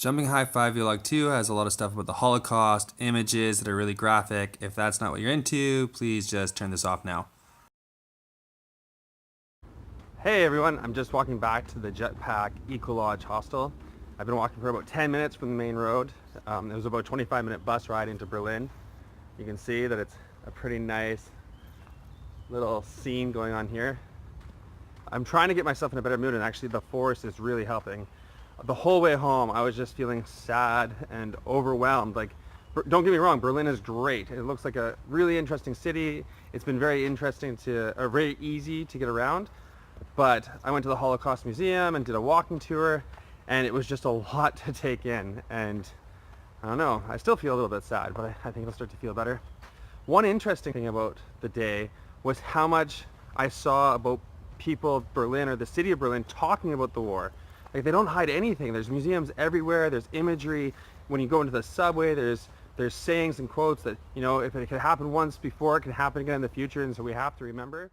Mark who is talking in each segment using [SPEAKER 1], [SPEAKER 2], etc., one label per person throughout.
[SPEAKER 1] JH5 Vlog 2 has a lot of stuff about the Holocaust, images that are really graphic. If that's not what you're into, please just turn this off now.
[SPEAKER 2] Hey everyone, I'm just walking back to the Jetpack Eco Lodge hostel. I've been walking for about 10 minutes from the main road. It was about a 25-minute bus ride into Berlin. You can see that it's a pretty nice little scene going on here. I'm trying to get myself in a better mood, and actually the forest is really helping. The whole way home I was just feeling sad and overwhelmed. Like, don't get me wrong, Berlin is great. It looks like a really interesting city. It's been very interesting very easy to get around. But I went to the Holocaust Museum and did a walking tour, and it was just a lot to take in. And I don't know, I still feel a little bit sad, but I think it'll start to feel better. One interesting thing about the day was how much I saw about people of Berlin, or the city of Berlin, talking about the war. Like, they don't hide anything. There's museums everywhere, there's imagery. When you go into the subway, there's sayings and quotes that, you know, if it could happen once before, it can happen again in the future, and so we have to remember.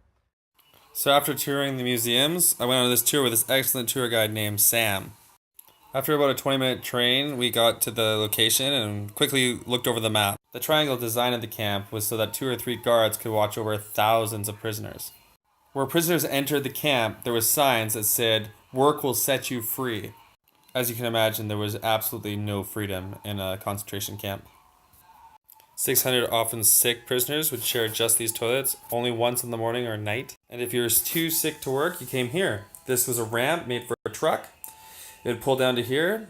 [SPEAKER 1] So after touring the museums, I went on this tour with this excellent tour guide named Sam. After about a 20-minute train, we got to the location and quickly looked over the map. The triangle design of the camp was so that 2 or 3 guards could watch over thousands of prisoners. Where prisoners entered the camp, there were signs that said, "Work will set you free." As you can imagine, there was absolutely no freedom in a concentration camp. 600 often sick prisoners would share just these toilets, only once in the morning or night. And if you were too sick to work, you came here. This was a ramp made for a truck. It would pull down to here.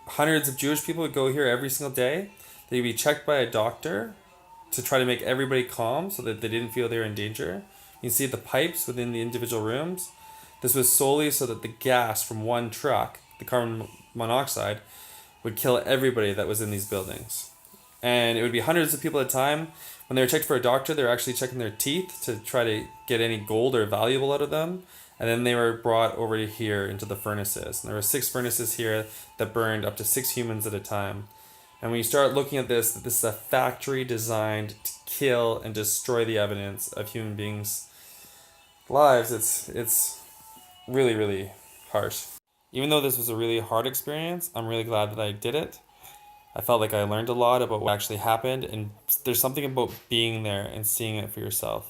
[SPEAKER 1] Hundreds of Jewish people would go here every single day. They'd be checked by a doctor to try to make everybody calm so that they didn't feel they were in danger. You can see the pipes within the individual rooms. This was solely so that the gas from one truck, the carbon monoxide, would kill everybody that was in these buildings. And it would be hundreds of people at a time. When they were checked for a doctor, they were actually checking their teeth to try to get any gold or valuable out of them. And then they were brought over here into the furnaces. And there were 6 furnaces here that burned up to 6 humans at a time. And when you start looking at this is a factory designed to kill and destroy the evidence of human beings' lives. It's really, really harsh. Even though this was a really hard experience, I'm really glad that I did it. I felt like I learned a lot about what actually happened, and there's something about being there and seeing it for yourself.